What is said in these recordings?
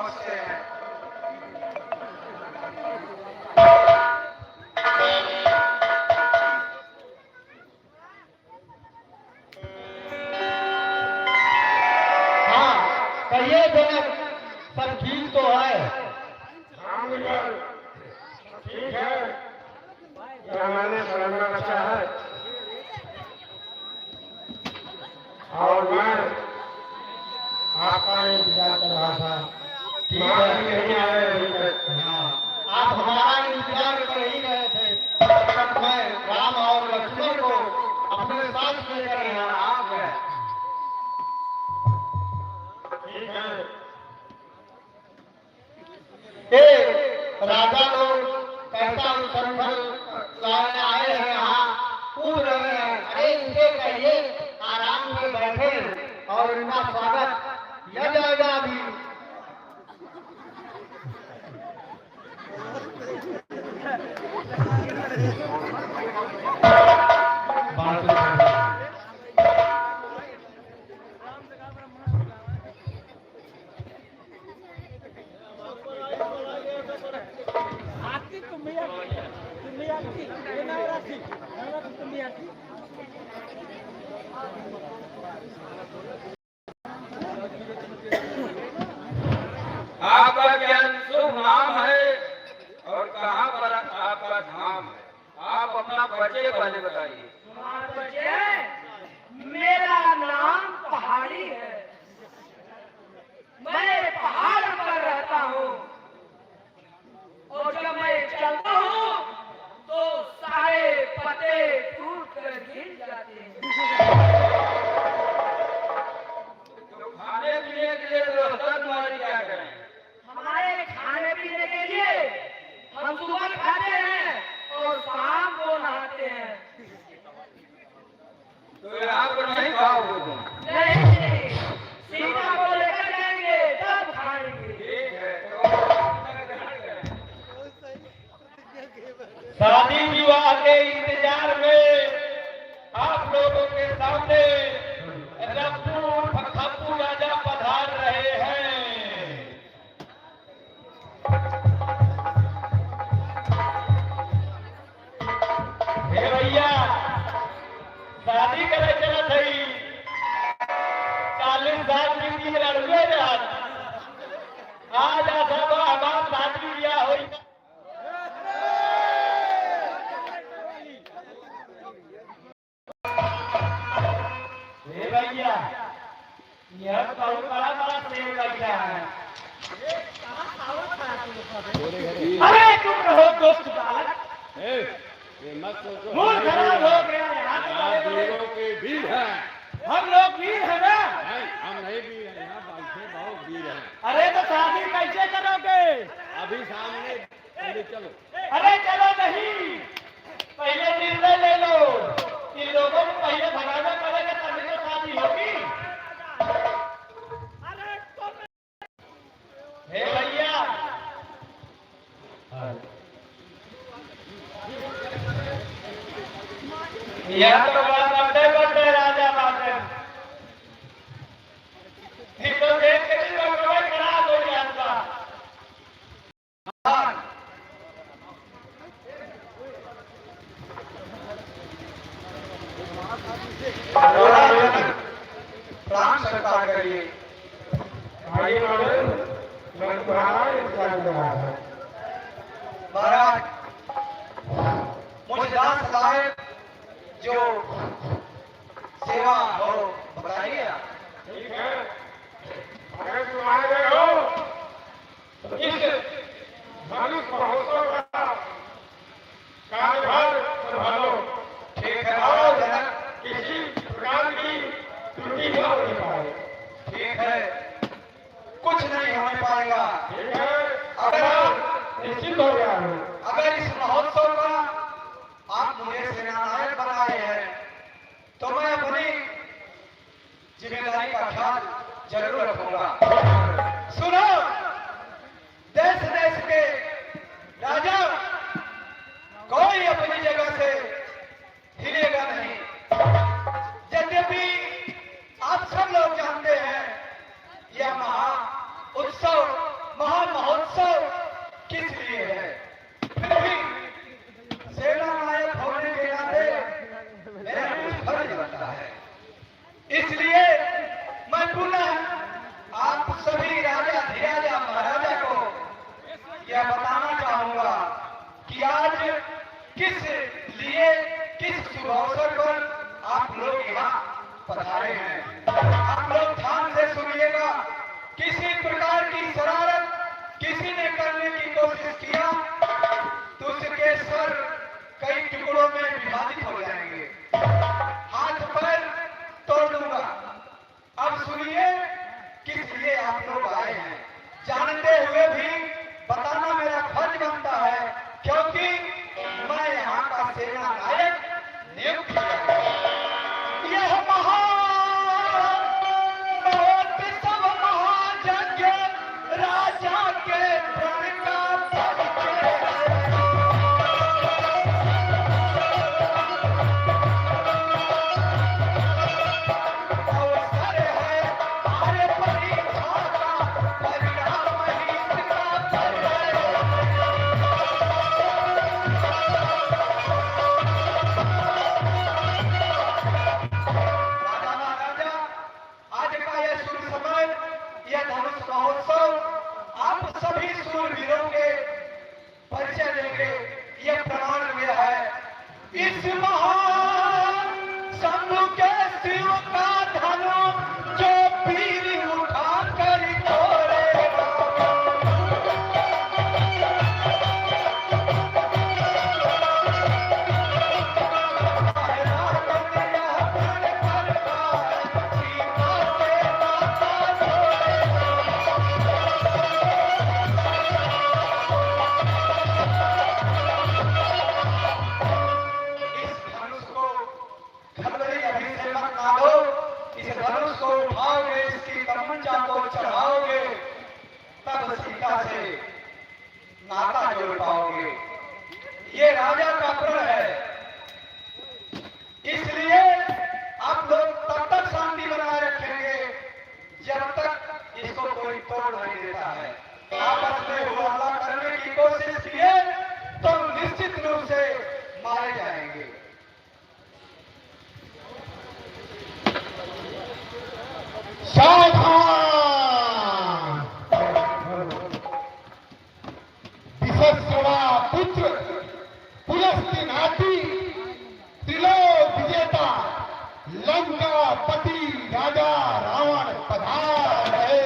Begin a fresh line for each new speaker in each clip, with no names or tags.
पहुंचते हैं।
हाँ कहिए जनक, सब ठीक तो है?
हाँ मुझे ठीक है। क्या मैंने प्रणवा रचा है और मैं आपका इंतजार कर रहा था।
ठीक है।
नहीं आए अभी तक।
हाँ, आप हमारा इंतजार कर ही रहे थे, तब तक मैं राम और लक्ष्मण को अपने साथ लेकर यहाँ आ गया।
ठीक है।
राजा लोग कैसा संभल लाने आए हैं, यहाँ कूद रहे हैं। अरे इनसे कहिए आराम से बैठे और इनका स्वागत किया जाएगा अभी।
आपका क्या शुभ नाम है और कहाँ पर आपका धाम है? आप अपना परिचय पहले बताइए।
मेरा नाम पहाड़ी है। मैं पहाड़ पर रहता हूँ और जब मैं चलता हूँ तो सारे पत्ते टूट कर गिर जाते हैं।
तो खाने पीने के लिए व्यवस्था तुम्हारी क्या करें?
हमारे खाने पीने के लिए हम सुबह खाते हैं और शाम को नहाते हैं।
तो आप नहीं खाओगे तुम?
नहीं, सीता को लेकर जाएंगे तब खाएंगे।
ठीक है
शादी विवाह के इंतजार में आप लोगों के सामने रप्पू राजा पधार रहे हैं। हे भैया, शादी करे चला थी 40 साल की लड़ुए जात आज ऐसा तो हमारा शादी ब्याह हुई। हे भैया, यह बहुत बड़ा बड़ा सेव लग रहा है। अरे तुम रहो दोस्त बालक,
मत सोचो
मूड खराब हो गया।
आप वीरों के वीर हैं।
हम लोग वीर है ना?
नहीं, हम नहीं वीर हैं, यहाँ बैठे बहुत वीर हैं।
अरे तो शादी कैसे करोगे?
अभी सामने पहले चलो।
अरे चलो नहीं, पहले निर्णय ले लो। इन लोगों को पहले भगाना पड़ेगा तभी तो शादी होगी। हे भैया, यह तो बड़ा बड़े बड़े राजा बात है। तो देख के भी लोग खराब हो गया था।
प्राण सत्कार करिए।
भाई मैं तुम्हारा इंतजार कर रहा था।
महाराज, मुझे दास साहेब जो सेवा हो बताइए आप।
ठीक है, अगर तुम आ गए हो तो इस धनुष महोत्सव का कार्यभार संभालो।
ठीक है
और
महाराज,
किसी प्रकार की त्रुटि न होने पाए।
ठीक है, कुछ नहीं होने पाएगा।
ठीक है,
अगर
निश्चित हो गया हूँ।
अगर इस महोत्सव का आप मुझे सेनानायक बनाए हैं तो मैं अपनी जिम्मेदारी का ख्याल जरूर रखूंगा। सुनो, देश देश के राजा कोई अपनी जगह से हिलेगा नहीं। यद्यपि आप सब लोग जानते हैं यह महा उत्सव
यज्ञ राजा के प्रण का परिचय अवसर है आर्य परीक्षा का परिणाम ही इसका परिचय राजा महाराजा, आज का यह शुभ समय, यह धनुष महोत्सव आप सभी सूरवीरों के परिचय देंगे, यह प्रमाण में है। इस महान समूह के शिव का धनु जो पीर उठा कर तोड़ेगा, इस धनुष को उठाओगे, इसकी तमंचा को चढ़ाओगे, तब सीता से नाता जोड़ पाओगे। ये राजा का प्रण है, इसलिए आप लोग तब तक शांति बनाए रखेंगे जब तक इसको कोई तोड़ नहीं देता है। आपस में हुआ करने की कोशिश किए तो निश्चित रूप से मारे जाएंगे।
सावधान! विशेषवा पुत्र पुलस्त्यनाथी त्रिलोक विजेता लंकापति राजा रावण पधार है।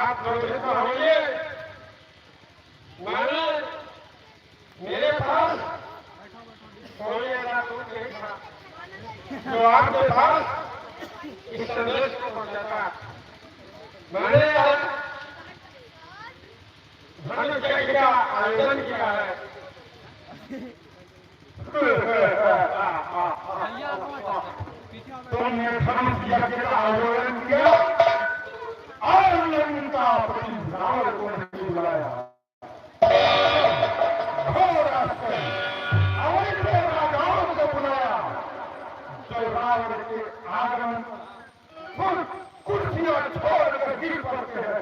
आप लोग होइए, मानो मेरे पास सोने का दूध नहीं था जो आपके पास इस संदेश को पहुंचाता। मैंने धनुष यज्ञ का आयोजन किया है। तुमने धनुष यज्ञ का आयोजन किया और लंकापति रावण को नहीं बुलाया। अवैध राजाओं को बुलाया जो रावण के आगमन कुर्सियां छोड़कर गिर पड़ते हैं।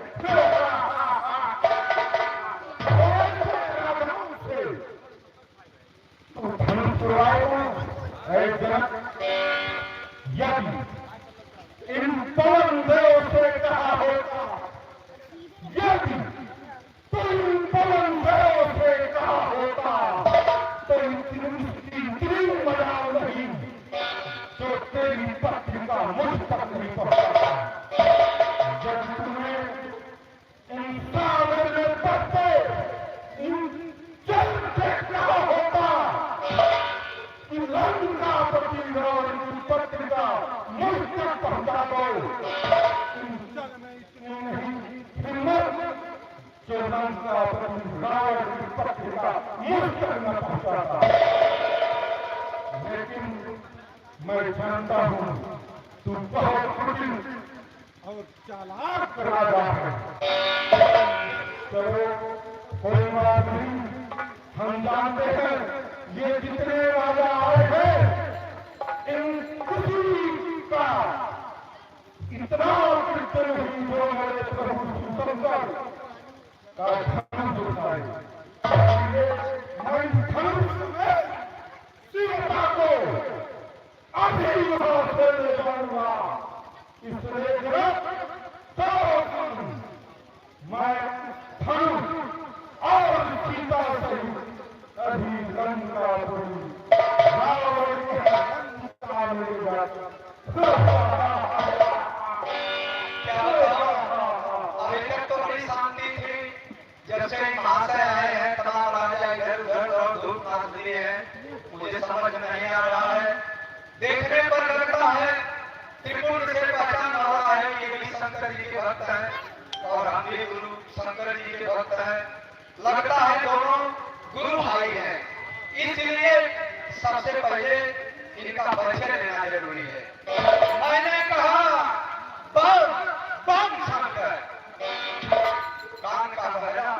धनुष चुराएगा यदि इन पवन देव से कहा होता, यदि तो इन पवन देव से कहा तक न पहुंचाता, लेकिन मैं जानता हूं तू बहुत कुटिल और चालाक राजा है। चलो कोई बात नहीं, हम जानते हैं ये जितने राजा आए हैं इन किसी का इतना कृत्य नहीं जो मेरे प्रभु सुंदर का धनुष उठाए। मैं धनुष में शिवता को अभी वहां से ले जाऊंगा, इसलिए मैं धनुष और सीता सहित अभी लंकापुरी रावण के लंका में जाता।
अभी तक तो बड़ी शांति थी, जब से महाशय आए हैं तमाम राजा इधर उधर और धूप नाच दिए हैं। मुझे समझ नहीं आ रहा है, देखने पर लगता है त्रिपुर से पहचान रहा है कि भी शंकर जी के भक्त हैं और हम भी गुरु शंकर जी के भक्त हैं। लगता है दोनों गुरु भाई हैं, इसलिए सबसे पहले इनका परिचय लेना जरूरी है। मैंने कहा बम बम शंकर, कान का बहरा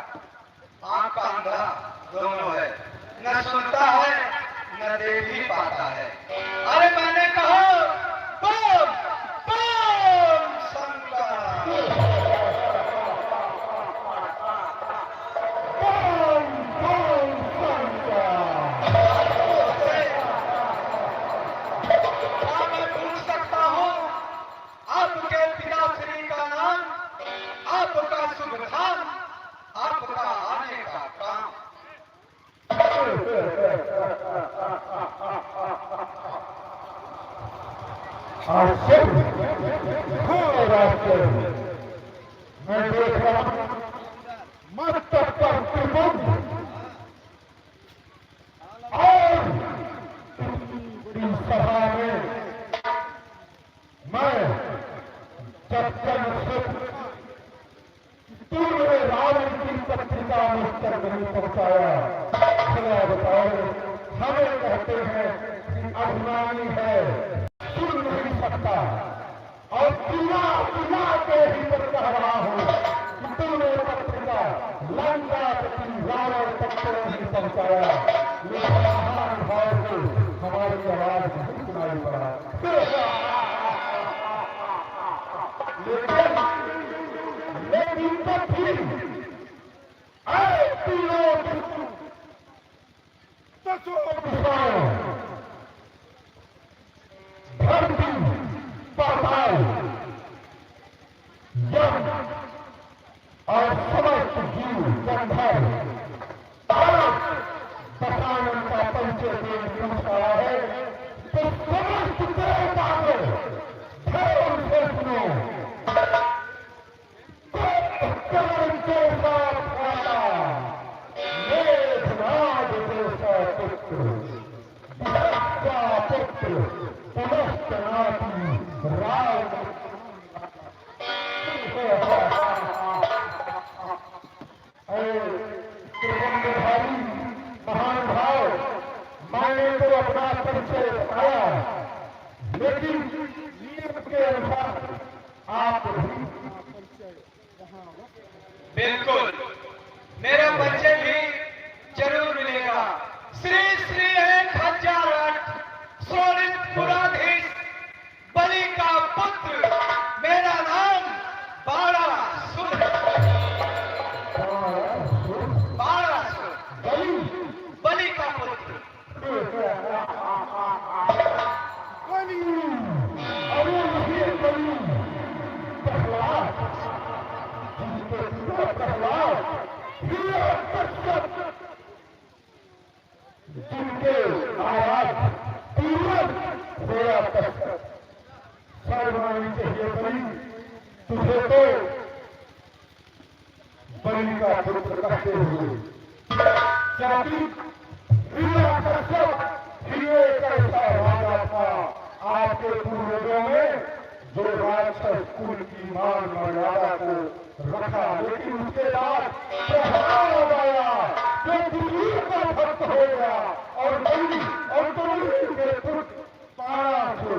आंख का अंधा दोनों है, न सुनता है न देख ही पाता है। अरे मैंने कहा बम बम शंकर। मैं पूछ सकता हूँ आपके पिताश्री का नाम, आपका शुभ नाम, आपका आने का काम।
मैं देख रहा हूं मस्तक पर त्रिभुज और इतनी सभा में मैं जब तूने रावण की पत्रिका मुझ तक नहीं पहुंचाया, चला बताओ हमें कहते हैं कि अभिमानी है, सुन नहीं सकता और चिल्ला चिल्ला के ही पर कह रहा हूं कि तूने पत्रिका लंका प्रति रावण तक को नहीं पहुंचाया, लेकिन महान भाव को हमारी आवाज नहीं सुनाई पड़ा। लेकिन तब भी तीनों धरती पाताल यम और समस्त जीव गंधर्व दशानन का परिचय देने पहुंच आया है, तो समस्त देवता को ध्यान से सुनो। के साथ आया मेघनाद जैसा पुत्र, का पुत्र पुनश्चनाति राम। त्रिभुवनधारी महान भाव, मैंने तो अपना परिचय बताया, लेकिन नियम के अनुसार आप
बिल्कुल मेरा परिचय भी जरूर मिलेगा। श्री श्री 1008 सोनित पुराधीश बलि का पुत्र, मेरा नाम बाणासुर। बाणासुर बलि का पुत्र।
जिनके आवाज तीव्र होया सर्वमानी चाहिए बलि, तुझे तो बलि का पुत्र कहते हुए, क्योंकि एक ऐसा राजा था आपके पूर्वजों में जो राक्षस कुल की मान मर्यादा को रखा, लेकिन उसके बाद प्रभाव आया जो दिल्ली का भक्त होगा और दिल्ली और दिल्ली के पुत्र पारा से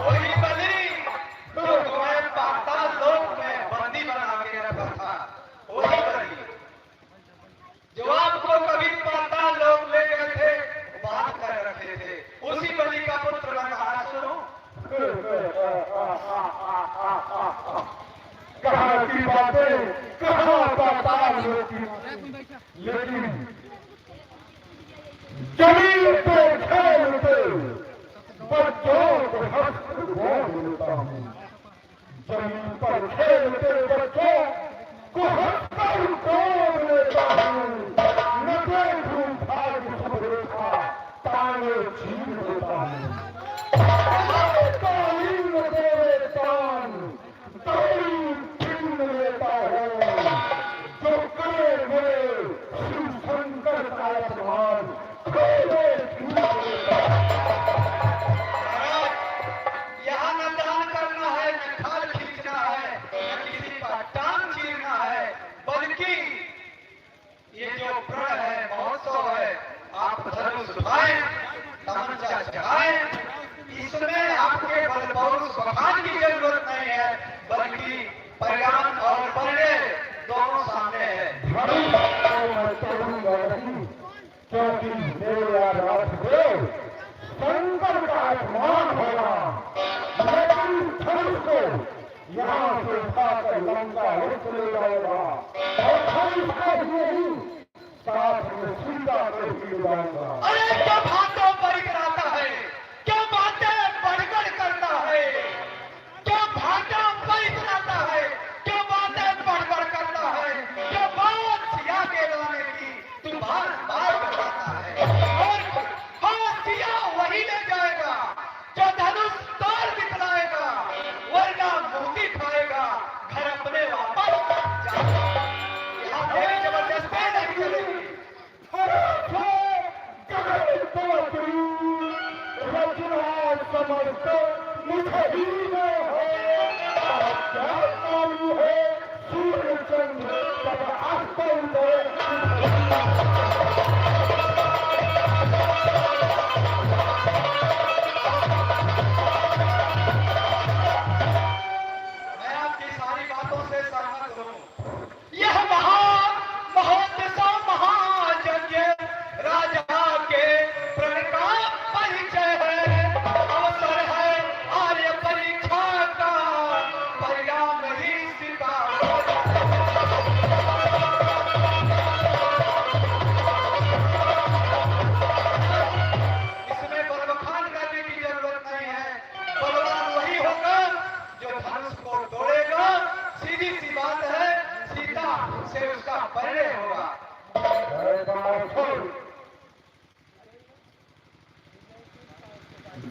वही बलि जो तुम्हें पाताल लोक में बंदी बना के रखा था, वही बलि जो आपको कभी पाताल लोक ले गए थे, बात कर रखे थे, उसी बलि का पुत्र मैं कहा सुनो।
कहाँ की बातें, कहाँ पाताल लोक की, लेकिन जमीन पे खेलते बच्चों को हस्त बहुत मिलता हूँ। जमीन पर खेलते बच्चों को हंसकर गोद लेता हूँ। न देखूं भाग्य सब रेखा ताने छीन लेता हूँ। तालीम देवे तान तालीम छीन लेता हूँ। जो करे मेरे शिव शंकर का अपमान खोले छीन लेता हूँ।
यहाँ न दान करना है, न खाल खींचना है, न किसी का टांग चीरना है, बल्कि ये जो प्रण है, महोत्सव है, आप धनुष उठाएं, तमंचा चढ़ाएं। इसमें आपके बल पौरुष बखान की जरूरत नहीं है, बल्कि परिणाम और परिणय दोनों सामने है।
मैं तोड़ूंगा नहीं, क्योंकि मेरे आराध देव शंकर का अपमान होगा। लेकिन धनुष को यहाँ से उठाकर लंका रुक ले जाएगा और धनुष को भी नहीं, साथ में सीता को भी जाएगा।
अरे क्या भाटों पर कराता है, क्या बातें बड़गड़ करता है, क्या भाटों पर कराता है, क्या बातें बड़गड़ करता है, क्या बात सिया के लाने की तू बार बताता है। और हाँ, सिया वही ले जाएगा जो धनुष तोड़ दिखलाएगा, वरना मुक्ति खाएगा, घर अपने वापस जाएगा। यहाँ मेरी जबरदस्ती नहीं चलेगी।
समझते मुझे ही में है, क्या मालूम है सूर्य चंद्र तब अस्त
मैं आपकी सारी बातों से सहमत हूँ। यह महोत्सव महायज्ञ राजा के प्रण का परिचय है, अवसर है आर्य परीक्षा का, परिणाम ही स्वीकार हो इसमें बलबखान करने की जरूरत नहीं है। बलवान वही होगा जो धनुष को तोड़ेगा। सीधी सी बात है, सीता से उसका परिणय होगा।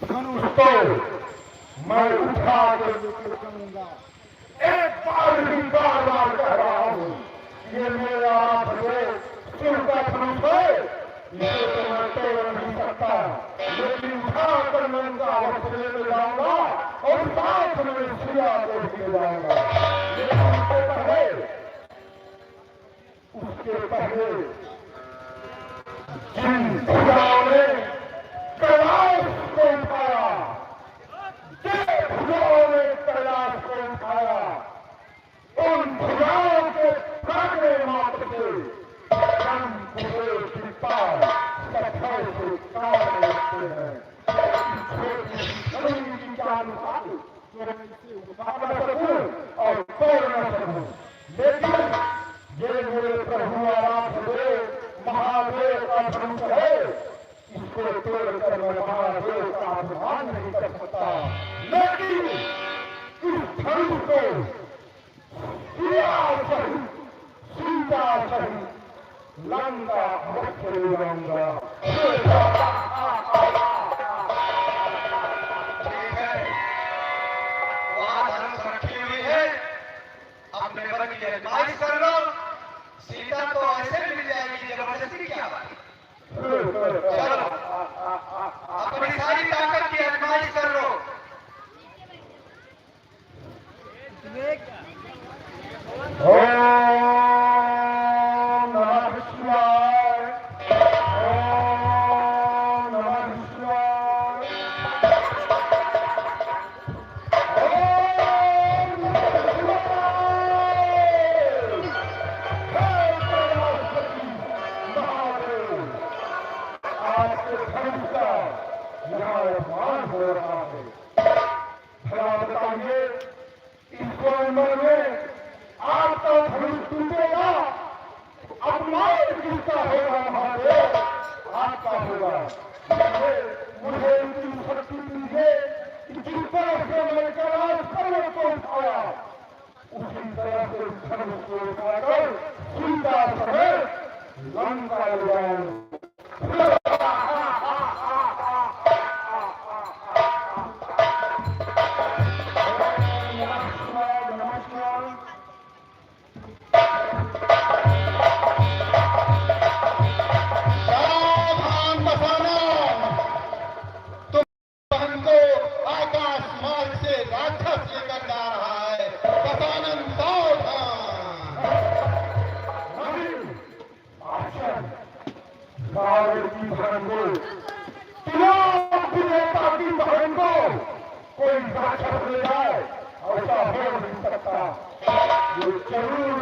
धनुष को मैं उठा कर करूंगा। एक बार ही बार कह रहा हूँ, ये मेरा शिव का धनुष है, इसे तो मैं तोड़ नहीं सकता, लेकिन उठा कर मैं उनका वस्त्र ले जाऊंगा और साथ में सिया को भी ले जाऊंगा। लेकिन उसके पहले जिन भुजाओं ने कैलाश को उठाया, जिन भुजाओं ने कैलाश को उठाया, उन भुजाओं के फटने मात्र से हम पूरे कृपाल सफल से काम लेते हैं। छोटी की जान उठा न सकूं और तोड़ न सकूं, लेकिन ये मेरे प्रभु आराध्य महादेव का धनुष है, इसको तोड़कर मैं महादेव का अपमान नहीं कर सकता। लेकिन इस धनुष को सिया सहित सीता सहित लंका मुक्त ले जाऊंगा।
ठीक है, वहाँ धनुष रखी हुई है, अपने मन की आजमाइश कर लो। सीता तो ऐसे मिल जाएगी, जबरदस्ती क्या बात। चलो अपनी सारी ताकत की आजमाइश कर लो।
ओम हो रहा है। भला बताइए, इस नवंबर में आपका धनुष टूटेगा, अपमान किसका होगा महादेव? आपका होगा। मुझे इतनी शक्ति दीजिए कि जिस तरह से मैं कैलाश पर्वत को उठाया, उसी तरह से धनुष को उठाकर सीता समेत लंका ले जाऊं।
सावधान बसाना, तुम बहन को आकाश मार्ग से राक्षस लेकर जा रहा है। बसानन सावधान।
रावण की बहन को, नेता की बहन को कोई राक्षस ले जाए, ऐसा हो नहीं सकता। ये जरूर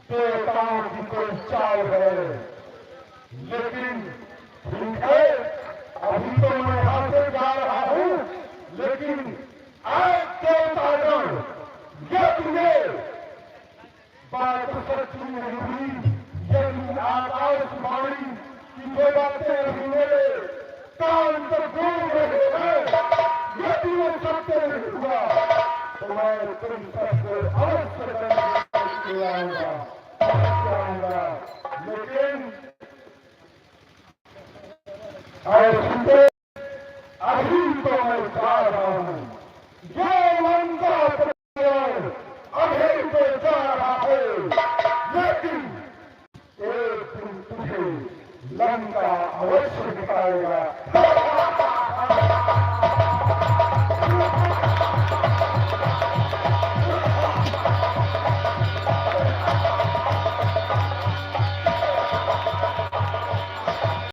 देवताओं की कोई चाल है। लेकिन ठीक है, अभी तो मैं यहाँ से जा रहा हूँ, लेकिन आज देवतागण यज्ञ बात सच्ची नहीं हुई, यदि आकाशवाणी की जो बातें अभी मेरे कान पर गूंज रहे हैं, यदि वो सत्य नहीं हुआ तो मैं तुम सबको अवश्य करके आऊंगा। लेकिन सुनते, अभी तो मैं जा रहा हूँ, जो लंका अभी तो जा रहा है, लेकिन एक दिन तुझे लंका अवश्य दिखाएगा।